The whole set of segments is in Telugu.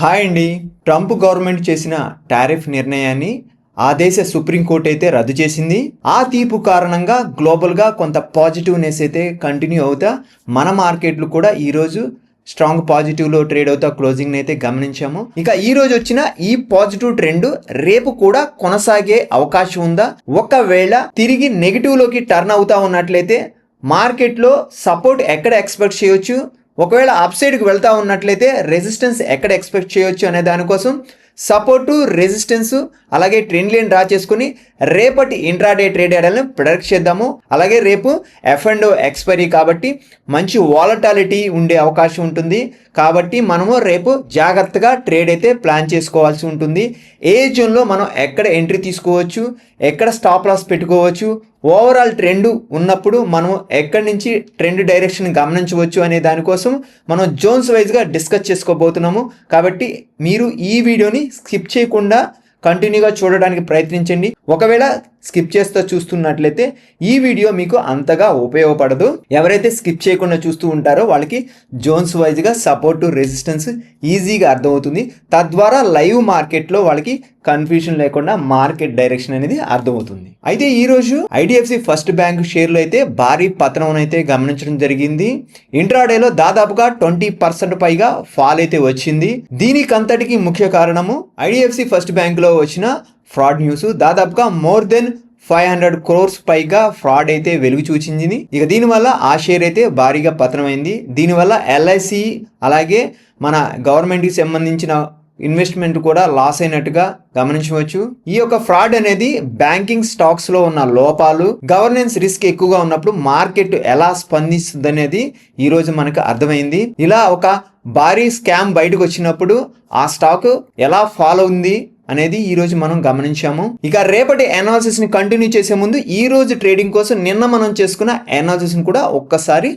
హాయ్ అండి. ట్రంప్ గవర్నమెంట్ చేసిన టారిఫ్ నిర్ణయాన్ని ఆ దేశ సుప్రీంకోర్టు అయితే రద్దు చేసింది. ఆ తీర్పు కారణంగా గ్లోబల్గా కొంత పాజిటివ్నెస్ అయితే కంటిన్యూ అవుతా మన మార్కెట్లు కూడా ఈరోజు స్ట్రాంగ్ పాజిటివ్లో ట్రేడ్ అవుతా క్లోజింగ్ అయితే గమనించాము. ఇక ఈ రోజు వచ్చిన ఈ పాజిటివ్ ట్రెండ్ రేపు కూడా కొనసాగే అవకాశం ఉందా? ఒకవేళ తిరిగి నెగిటివ్లోకి టర్న్ అవుతా ఉన్నట్లయితే మార్కెట్లో సపోర్ట్ ఎక్కడ ఎక్స్పెక్ట్ చేయొచ్చు, ఒకవేళ అప్ సైడ్కి వెళ్తా ఉన్నట్లయితే రెసిస్టెన్స్ ఎక్కడ ఎక్స్పెక్ట్ చేయొచ్చు అనే దానికోసం సపోర్టు, రెసిస్టెన్స్ అలాగే ట్రెండ్ లైన్ డ్రా చేసుకుని రేపటి ఇంట్రాడే ట్రేడ్ ఏడాలని ప్రొడక్ట్ చేద్దాము. అలాగే రేపు F&O ఎక్స్పైరీ కాబట్టి మంచి వాలటాలిటీ ఉండే అవకాశం ఉంటుంది. కాబట్టి మనము రేపు జాగ్రత్తగా ట్రేడ్ అయితే ప్లాన్ చేసుకోవాల్సి ఉంటుంది. ఏ జోన్లో మనం ఎక్కడ ఎంట్రీ తీసుకోవచ్చు, ఎక్కడ స్టాప్ లాస్ పెట్టుకోవచ్చు, ఓవరాల్ ట్రెండ్ ఉన్నప్పుడు మనం ఎక్కడి నుంచి ట్రెండ్ డైరెక్షన్ గమనించవచ్చు అనే దానికోసం మనం జోన్స్ వైజ్గా డిస్కస్ చేసుకోబోతున్నాము. కాబట్టి మీరు ఈ వీడియోని స్కిప్ చేయకుండా కంటిన్యూగా చూడడానికి ప్రయత్నించండి. ఒకవేళ స్కిప్ చేస్తూ చూస్తున్నట్లయితే ఈ వీడియో మీకు అంతగా ఉపయోగపడదు. ఎవరైతే స్కిప్ చేయకుండా చూస్తూ ఉంటారో వాళ్ళకి జోన్స్ వైజ్గా సపోర్టు, రెసిస్టెన్స్ ఈజీగా అర్థమవుతుంది. తద్వారా లైవ్ మార్కెట్లో వాళ్ళకి కన్ఫ్యూజన్ లేకుండా మార్కెట్ డైరెక్షన్ అనేది అర్థమవుతుంది. అయితే ఈరోజు IDFC ఫస్ట్ బ్యాంక్ షేర్లు అయితే భారీ పతనం అయితే గమనించడం జరిగింది. ఇంట్రాడేలో దాదాపుగా 20% పైగా ఫాల్ అయితే వచ్చింది. దీనికంతటికి ముఖ్య కారణము IDFC ఫస్ట్ బ్యాంకులో వచ్చిన ఫ్రాడ్ న్యూస్. దాదాపుగా మోర్ దెన్ 500 crores పైగా ఫ్రాడ్ అయితే వెలుగు చూచింది. ఇక దీనివల్ల ఆ షేర్ అయితే భారీగా పతనమైంది. దీనివల్ల LIC అలాగే మన గవర్నమెంట్కి సంబంధించిన ఇన్వెస్ట్మెంట్ కూడా లాస్ అయినట్టుగా గమనించవచ్చు. ఈ యొక్క ఫ్రాడ్ అనేది బ్యాంకింగ్ స్టాక్స్ లో ఉన్న లోపాలు, గవర్నెన్స్ రిస్క్ ఎక్కువగా ఉన్నప్పుడు మార్కెట్ ఎలా స్పందిస్తుంది అనేది ఈ రోజు మనకు అర్థమైంది. ఇలా ఒక భారీ స్కామ్ బయటకు వచ్చినప్పుడు ఆ స్టాక్ ఎలా ఫాలో ఉంది అనేది ఈ రోజు మనం గమనించాము. ఇక రేపటి అనాలిసిస్ ని కంటిన్యూ చేసే ముందు ఈ రోజు ట్రేడింగ్ కోసం నిన్న మనం చేసుకున్న అనాలిసిస్ ని కూడా ఒక్కసారి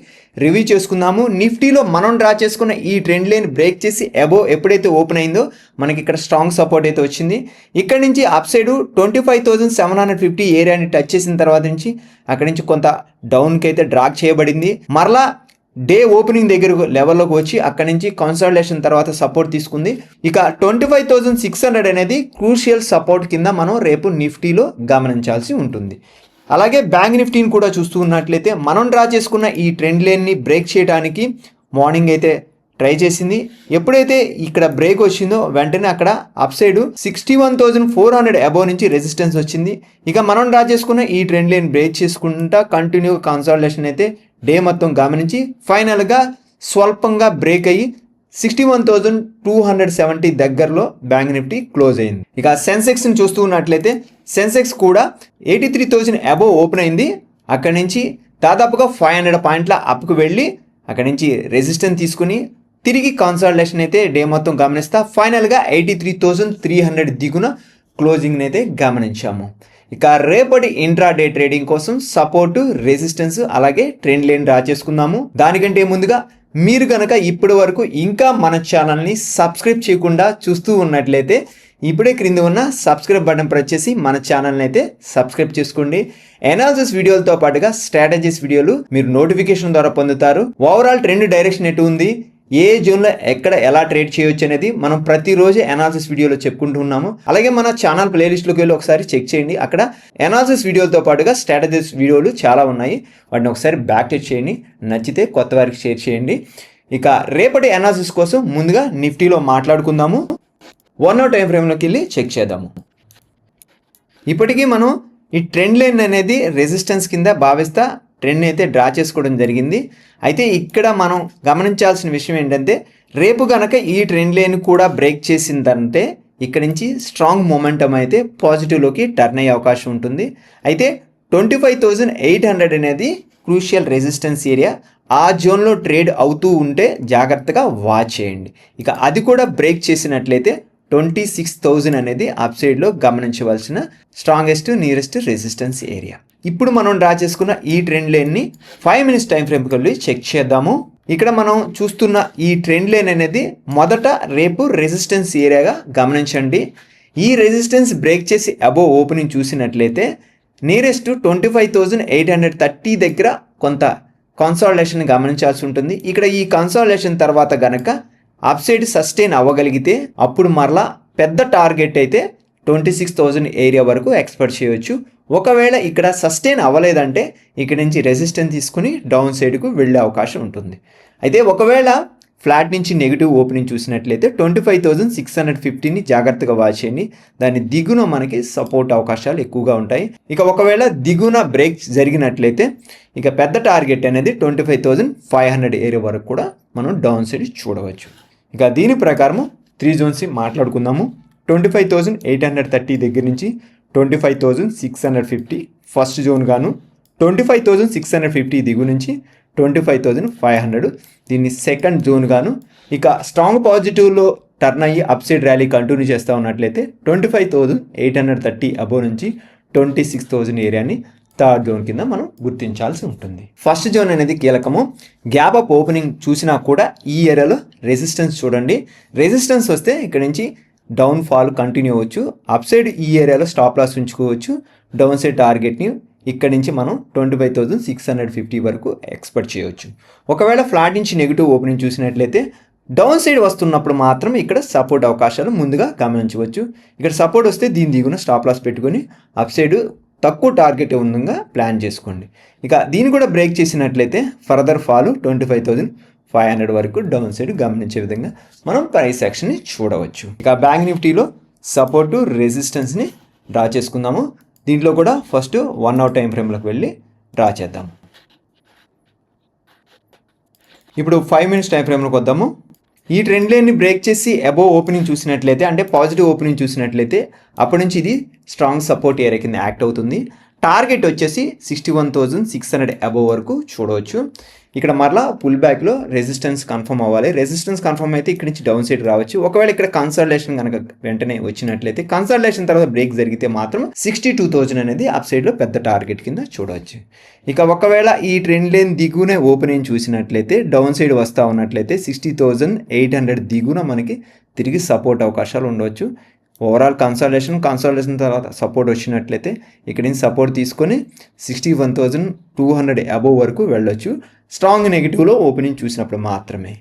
రివ్యూ చేసుకుందాము. నిఫ్టీలో మనం డ్రా చేసుకున్న ఈ ట్రెండ్ లైన్ బ్రేక్ చేసి అబోవ్ ఎప్పుడైతే ఓపెన్ అయిందో మనకి ఇక్కడ స్ట్రాంగ్ సపోర్ట్ అయితే వచ్చింది. ఇక్కడ నుంచి అప్ సైడ్ 25,750 ఏరియాని టచ్ చేసిన తర్వాత నుంచి అక్కడి నుంచి కొంత డౌన్కి అయితే డ్రాక్ చేయబడింది. మరలా డే ఓపెనింగ్ దగ్గర లెవెల్లోకి వచ్చి అక్కడి నుంచి కన్సాలిడేషన్ తర్వాత సపోర్ట్ తీసుకుంది. ఇక 25,600 అనేది క్రూషియల్ సపోర్ట్ కింద మనం రేపు నిఫ్టీలో గమనించాల్సి ఉంటుంది. అలాగే బ్యాంక్ నిఫ్టీని కూడా చూస్తూ ఉన్నట్లయితే మనం డ్రా చేసుకున్న ఈ ట్రెండ్ లైన్ని బ్రేక్ చేయడానికి మార్నింగ్ అయితే ట్రై చేసింది. ఎప్పుడైతే ఇక్కడ బ్రేక్ వచ్చిందో వెంటనే అక్కడ అప్ సైడ్ 61,400 అబోవ్ నుంచి రెసిస్టెన్స్ వచ్చింది. ఇక మనం డ్రా చేసుకున్న ఈ ట్రెండ్ లైన్ బ్రేక్ చేసుకుంటా కంటిన్యూ కన్సాలిడేషన్ అయితే డే మొత్తం గమనించి ఫైనల్గా స్వల్పంగా బ్రేక్ అయ్యి 61,270 దగ్గరలో బ్యాంక్ నిఫ్టీ క్లోజ్ అయింది. ఇక సెన్సెక్స్ని చూస్తూ ఉన్నట్లయితే సెన్సెక్స్ కూడా 83,000 అబోవ్ ఓపెన్ అయింది. అక్కడి నుంచి దాదాపుగా 500 పాయింట్ల అప్కు వెళ్ళి అక్కడి నుంచి రెసిస్టెన్స్ తీసుకుని తిరిగి కన్సాలిడేషన్ అయితే డే మొత్తం గమనిస్తా ఫైనల్గా 83,300 దిగున క్లోజింగ్ అయితే గమనించాము. ఇక రేపటి ఇంట్రాడే ట్రేడింగ్ కోసం సపోర్టు, రెసిస్టెన్స్ అలాగే ట్రెండ్ లైన్ డ్రా చేసుకుందాము. దానికంటే ముందుగా మీరు కనుక ఇప్పటి వరకు ఇంకా మన ఛానల్ని సబ్స్క్రైబ్ చేయకుండా చూస్తూ ఉన్నట్లయితే ఇప్పుడే క్రింద ఉన్న సబ్స్క్రైబ్ బటన్ ప్రెస్ చేసి మన ఛానల్ని అయితే సబ్స్క్రైబ్ చేసుకోండి. అనాలిసిస్ వీడియోలతో పాటుగా స్ట్రాటజీస్ వీడియోలు మీరు నోటిఫికేషన్ ద్వారా పొందుతారు. ఓవరాల్ ట్రెండ్ డైరెక్షన్ ఎటు ఉంది, ఏ జోన్లో ఎక్కడ ఎలా ట్రేడ్ చేయొచ్చు అనేది మనం ప్రతిరోజు అనాలిసిస్ వీడియోలో చెప్పుకుంటూ ఉన్నాము. అలాగే మన ఛానల్ ప్లేలిస్ట్లోకి వెళ్ళి ఒకసారి చెక్ చేయండి. అక్కడ అనాలిసిస్ వీడియోలతో పాటుగా స్ట్రాటజీస్ వీడియోలు చాలా ఉన్నాయి. వాటిని ఒకసారి బ్యాక్ టచ్ చేయండి. నచ్చితే కొత్త వారికి షేర్ చేయండి. ఇక రేపటి అనాలిసిస్ కోసం ముందుగా నిఫ్టీలో మాట్లాడుకుందాము. 1 hour టైం ఫ్రేమ్లోకి వెళ్ళి చెక్ చేద్దాము. ఇప్పటికీ మనం ఈ ట్రెండ్ లైన్ అనేది రెసిస్టెన్స్ కింద భావిస్తా ట్రెండ్ అయితే డ్రా చేసుకోవడం జరిగింది. అయితే ఇక్కడ మనం గమనించాల్సిన విషయం ఏంటంటే రేపు కనుక ఈ ట్రెండ్ లైన్ కూడా బ్రేక్ చేసిందంటే ఇక్కడ నుంచి స్ట్రాంగ్ మొమెంటం అయితే పాజిటివ్లోకి టర్న్ అయ్యే అవకాశం ఉంటుంది. అయితే 25,800 అనేది క్రూషియల్ రెసిస్టెన్స్ ఏరియా. ఆ జోన్లో ట్రేడ్ అవుతూ ఉంటే జాగ్రత్తగా వాచ్ చేయండి. ఇక అది కూడా బ్రేక్ చేసినట్లయితే 26,000 అనేది అప్ సైడ్లో గమనించవలసిన స్ట్రాంగెస్ట్ నియరెస్ట్ రెసిస్టెన్స్ ఏరియా. ఇప్పుడు మనం డ్రా చేసుకున్న ఈ ట్రెండ్ లైన్ని 5 minutes టైం ఫ్రేమ్కి వెళ్ళి చెక్ చేద్దాము. ఇక్కడ మనం చూస్తున్న ఈ ట్రెండ్ లైన్ అనేది మొదట రేపు రెసిస్టెన్స్ ఏరియాగా గమనించండి. ఈ రెసిస్టెన్స్ బ్రేక్ చేసి అబోవ్ ఓపెనింగ్ చూసినట్లయితే నియరెస్ట్ 25,830 దగ్గర కొంత కన్సాలిడేషన్ గమనించాల్సి ఉంటుంది. ఇక్కడ ఈ కన్సాలిడేషన్ తర్వాత గనక అప్ సైడ్ సస్టైన్ అవ్వగలిగితే అప్పుడు మరలా పెద్ద టార్గెట్ అయితే 26,000 ఏరియా వరకు ఎక్స్పెక్ట్ చేయవచ్చు. ఒకవేళ ఇక్కడ సస్టైన్ అవ్వలేదంటే ఇక్కడ నుంచి రెసిస్టెన్స్ తీసుకుని డౌన్ సైడ్కు వెళ్ళే అవకాశం ఉంటుంది. అయితే ఒకవేళ ఫ్లాట్ నుంచి నెగిటివ్ ఓపెనింగ్ చూసినట్లయితే 25,650ని జాగ్రత్తగా వాచ్ చేయండి. దాని దిగున మనకి సపోర్ట్ అవకాశాలు ఎక్కువగా ఉంటాయి. ఇక ఒకవేళ దిగున బ్రేక్ జరిగినట్లయితే ఇక పెద్ద టార్గెట్ అనేది 25,500 ఏరియా వరకు కూడా మనం డౌన్ సైడ్ చూడవచ్చు. ఇక దీని ప్రకారము 3 జోన్స్ మాట్లాడుకుందాము. 25,830 దగ్గర నుంచి 25,650 ఫస్ట్ జోన్ గాను, 25,650 దిగు నుంచి 25,500 దీన్ని సెకండ్ జోన్ గాను, ఇక స్ట్రాంగ్ పాజిటివ్లో టర్న్ అయ్యి అప్ సైడ్ ర్యాలీ కంటిన్యూ చేస్తూ ఉన్నట్లయితే 25,830 అబోవ్ నుంచి 26,000 ఏరియాని థర్డ్ జోన్ కింద మనం గుర్తించాల్సి ఉంటుంది. ఫస్ట్ జోన్ అనేది కీలకము. గ్యాప్ అప్ ఓపెనింగ్ చూసినా కూడా ఈ ఏరియాలో రెసిస్టెన్స్ చూడండి. రెసిస్టెన్స్ వస్తే ఇక్కడ నుంచి డౌన్ ఫాల్ కంటిన్యూ అవ్వచ్చు. అప్ సైడ్ ఈ ఏరియాలో స్టాప్ లాస్ ఉంచుకోవచ్చు. డౌన్ సైడ్ టార్గెట్ని ఇక్కడ నుంచి మనం 25,650 వరకు ఎక్స్పెక్ట్ చేయవచ్చు. ఒకవేళ ఫ్లాట్ నుంచి నెగిటివ్ ఓపెనింగ్ చూసినట్లయితే డౌన్ సైడ్ వస్తున్నప్పుడు మాత్రం ఇక్కడ సపోర్ట్ అవకాశాలు ముందుగా గమనించవచ్చు. ఇక్కడ సపోర్ట్ వస్తే దీని దిగున స్టాప్ లాస్ పెట్టుకొని అప్ సైడ్ తక్కువ టార్గెట్ ఉందంగా ప్లాన్ చేసుకోండి. ఇక దీన్ని కూడా బ్రేక్ చేసినట్లయితే ఫర్దర్ ఫాల్ 25,500 వరకు డౌన్ సైడ్ గమనించే విధంగా మనం ప్రైస్ యాక్షన్ని చూడవచ్చు. ఇక బ్యాంక్ నిఫ్టీలో సపోర్టు రెసిస్టెన్స్ని డ్రా చేసుకుందాము. దీంట్లో కూడా ఫస్ట్ 1 అవర్ టైం ఫ్రేమ్లోకి వెళ్ళి డ్రా చేద్దాం. ఇప్పుడు 5 మినిట్స్ టైం ఫ్రేమ్లోకి వద్దాము. ఈ ట్రెండ్ లైన్ని బ్రేక్ చేసి అబోవ్ ఓపెనింగ్ చూసినట్లయితే అంటే పాజిటివ్ ఓపెనింగ్ చూసినట్లయితే అప్పటి నుంచి ఇది స్ట్రాంగ్ సపోర్ట్ ఏరియా కింద యాక్ట్ అవుతుంది. టార్గెట్ వచ్చేసి 61,600 అబోవ్ వరకు చూడవచ్చు. ఇక్కడ మరలా పుల్ బ్యాక్లో రెసిస్టెన్స్ కన్ఫర్మ్ అవ్వాలి. రెసిస్టెన్స్ కన్ఫర్మ్ అయితే ఇక్కడ నుంచి డౌన్ సైడ్ రావచ్చు. ఒకవేళ ఇక్కడ కన్సల్టేషన్ కనుక వెంటనే వచ్చినట్లయితే కన్సల్టేషన్ తర్వాత బ్రేక్ జరిగితే మాత్రం 62,000 అనేది అప్ సైడ్లో పెద్ద టార్గెట్ కింద చూడవచ్చు. ఇక ఒకవేళ ఈ ట్రెండ్ లైన్ దిగునే ఓపెనింగ్ చూసినట్లయితే డౌన్ సైడ్ వస్తూ ఉన్నట్లయితే 60,800 దిగున మనకి తిరిగి సపోర్ట్ అవకాశాలు ఉండవచ్చు. ఓవరాల్ కన్సల్టేషన్ తర్వాత సపోర్ట్ వచ్చినట్లయితే ఇక్కడి నుంచి సపోర్ట్ తీసుకొని 61,200 అబోవ్ వరకు వెళ్ళొచ్చు. స్ట్రాంగ్ నెగిటివ్లో ఓపెనింగ్ చూసినప్పుడు మాత్రమే.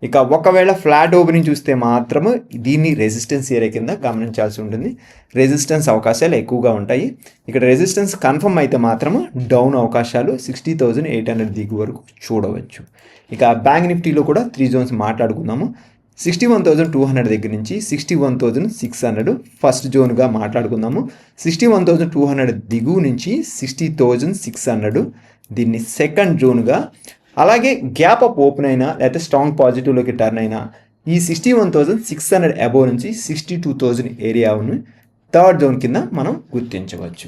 ఇక ఒకవేళ ఫ్లాట్ ఓపెనింగ్ చూస్తే మాత్రము దీన్ని రెసిస్టెన్స్ ఏరియా కింద గమనించాల్సి ఉంటుంది. రెసిస్టెన్స్ అవకాశాలు ఎక్కువగా ఉంటాయి. ఇక్కడ రెసిస్టెన్స్ కన్ఫర్మ్ అయితే మాత్రము డౌన్ అవకాశాలు 60,800 దిగు వరకు చూడవచ్చు. ఇక బ్యాంక్ నిఫ్టీలో కూడా 3 జోన్స్ మాట్లాడుకుందాము. 61,200 దగ్గర నుంచి 61,600 ఫస్ట్ జోన్గా మాట్లాడుకుందాము. 61,200 దిగువ నుంచి 60,600 దీన్ని సెకండ్ జోన్గా, అలాగే గ్యాప్ అప్ ఓపెన్ అయినా లేకపోతే స్ట్రాంగ్ పాజిటివ్లోకి టర్న్ అయినా ఈ 61,600 అబోవ్ నుంచి 62,000 ఏరియాను థర్డ్ జోన్ కింద మనం గుర్తించవచ్చు.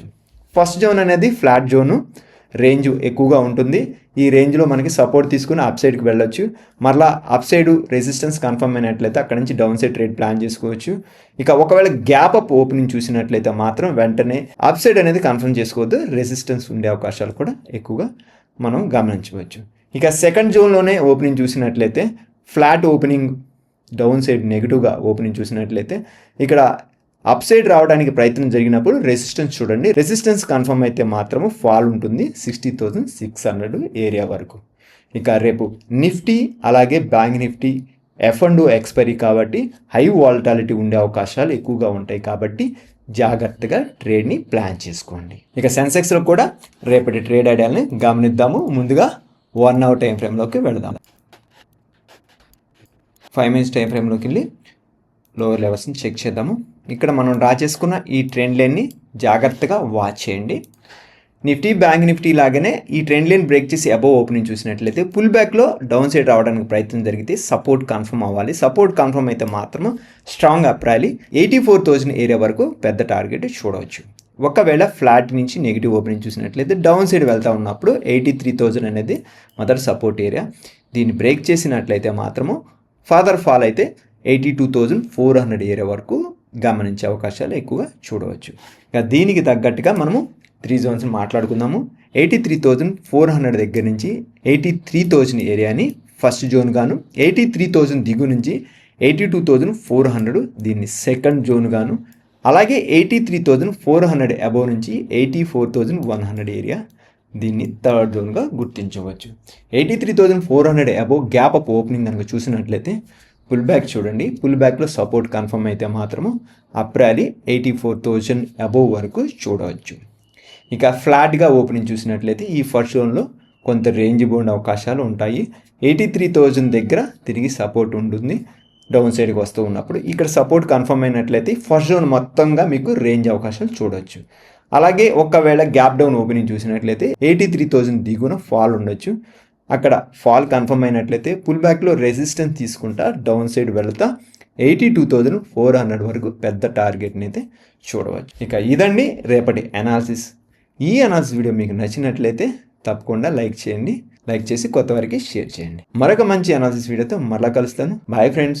ఫస్ట్ జోన్ అనేది ఫ్లాట్ జోను, రేంజ్ ఎక్కువగా ఉంటుంది. ఈ రేంజ్లో మనకి సపోర్ట్ తీసుకుని అప్ సైడ్కి వెళ్ళొచ్చు. మరలా అప్ సైడ్ రెసిస్టెన్స్ కన్ఫర్మ్ అయినట్లయితే అక్కడ నుంచి డౌన్ సైడ్ ట్రేడ్ ప్లాన్ చేసుకోవచ్చు. ఇక ఒకవేళ గ్యాప్ అప్ ఓపెనింగ్ చూసినట్లయితే మాత్రం వెంటనే అప్ సైడ్ అనేది కన్ఫర్మ్ చేసుకోవద్దు. రెసిస్టెన్స్ ఉండే అవకాశాలు కూడా ఎక్కువగా మనం గమనించవచ్చు. ఇక సెకండ్ జోన్లోనే ఓపెనింగ్ చూసినట్లయితే ఫ్లాట్ ఓపెనింగ్ డౌన్ సైడ్ నెగిటివ్గా ఓపెనింగ్ చూసినట్లయితే ఇక్కడ అప్ సైడ్ రావడానికి ప్రయత్నం జరిగినప్పుడు రెసిస్టెన్స్ చూడండి. రెసిస్టెన్స్ కన్ఫర్మ్ అయితే మాత్రము ఫాల్ ఉంటుంది 60,600 ఏరియా వరకు. ఇక రేపు నిఫ్టీ అలాగే బ్యాంక్ నిఫ్టీ F&O ఎక్స్పైరీ కాబట్టి హై వాలటాలిటీ ఉండే అవకాశాలు ఎక్కువగా ఉంటాయి కాబట్టి జాగ్రత్తగా ట్రేడ్ని ప్లాన్ చేసుకోండి. ఇక సెన్సెక్స్లో కూడా రేపటి ట్రేడ్ ఐడియాలని గమనిద్దాము. ముందుగా 1 అవర్ టైం ఫ్రేమ్లోకి వెళదాము. 5 మినిట్స్ టైం ఫ్రేమ్లోకి వెళ్ళి లోవర్ లెవెల్స్ని చెక్ చేద్దాము. ఇక్కడ మనం డ్రా చేసుకున్న ఈ ట్రెండ్ లైన్ని జాగ్రత్తగా వాచ్ చేయండి. నిఫ్టీ బ్యాంక్ నిఫ్టీ లాగానే ఈ ట్రెండ్ లైన్ బ్రేక్ చేసి అబోవ్ ఓపెనింగ్ చూసినట్లయితే పుల్ బ్యాక్లో డౌన్ సైడ్ రావడానికి ప్రయత్నం జరిగితే సపోర్ట్ కన్ఫర్మ్ అవ్వాలి. సపోర్ట్ కన్ఫర్మ్ అయితే మాత్రం స్ట్రాంగ్ అప్ ర్యాలీ 84,000 ఏరియా వరకు పెద్ద టార్గెట్ చూడవచ్చు. ఒకవేళ ఫ్లాట్ నుంచి నెగిటివ్ ఓపెనింగ్ చూసినట్లయితే డౌన్ సైడ్ వెళ్తూ ఉన్నప్పుడు 83,000 అనేది మొదటి సపోర్ట్ ఏరియా. దీన్ని బ్రేక్ చేసినట్లయితే మాత్రము ఫర్దర్ ఫాల్ అయితే 82,400 ఏరియా వరకు గమనించే అవకాశాలు ఎక్కువగా చూడవచ్చు. ఇక దీనికి తగ్గట్టుగా మనము 3 జోన్స్ మాట్లాడుకుందాము. 83,400 దగ్గర నుంచి 83,000 ఏరియాని ఫస్ట్ జోన్ గాను, 83,000 దిగు నుంచి 82,400 దీన్ని సెకండ్ జోన్ గాను, అలాగే 83,400 అబోవ్ నుంచి 84,100 ఏరియా దీన్ని థర్డ్ జోన్గా గుర్తించవచ్చు. 83,400 అబోవ్ గ్యాప్ అప్ ఓపెనింగ్ కనుక చూసినట్లయితే పుల్ బ్యాక్ చూడండి, పుల్ బ్యాక్లో సపోర్ట్ కన్ఫర్మ్ అయితే మాత్రము అప్ ర్యాలీ 84,000 అబోవ్ వరకు చూడవచ్చు. ఇక ఫ్లాట్గా ఓపెనింగ్ చూసినట్లయితే ఈ ఫస్ట్ జోన్లో కొంత రేంజ్ బౌండ్ అవకాశాలు ఉంటాయి. 83,000 దగ్గర తిరిగి సపోర్ట్ ఉంటుంది డౌన్ సైడ్కి వస్తూ ఉన్నప్పుడు. ఇక్కడ సపోర్ట్ కన్ఫర్మ్ అయినట్లయితే ఫస్ట్ జోన్ మొత్తంగా మీకు రేంజ్ అవకాశాలు చూడవచ్చు. అలాగే ఒకవేళ గ్యాప్ డౌన్ ఓపెనింగ్ చూసినట్లయితే 83,000 దిగున ఫాల్ ఉండొచ్చు. అక్కడ ఫాల్ కన్ఫర్మ్ అయినట్లయితే పుల్ బ్యాక్లో రెసిస్టెన్స్ తీసుకుంటా డౌన్ సైడ్ వెళ్తా 82,400 వరకు పెద్ద టార్గెట్ని అయితే చూడవచ్చు. ఇక ఇదండి రేపటి అనాలిసిస్. ఈ అనాలిసిస్ వీడియో మీకు నచ్చినట్లయితే తప్పకుండా లైక్ చేయండి, లైక్ చేసి కొత్త వారికి షేర్ చేయండి. మరొక మంచి అనాలిసిస్ వీడియోతో మరలా కలుస్తాను. Bye friends.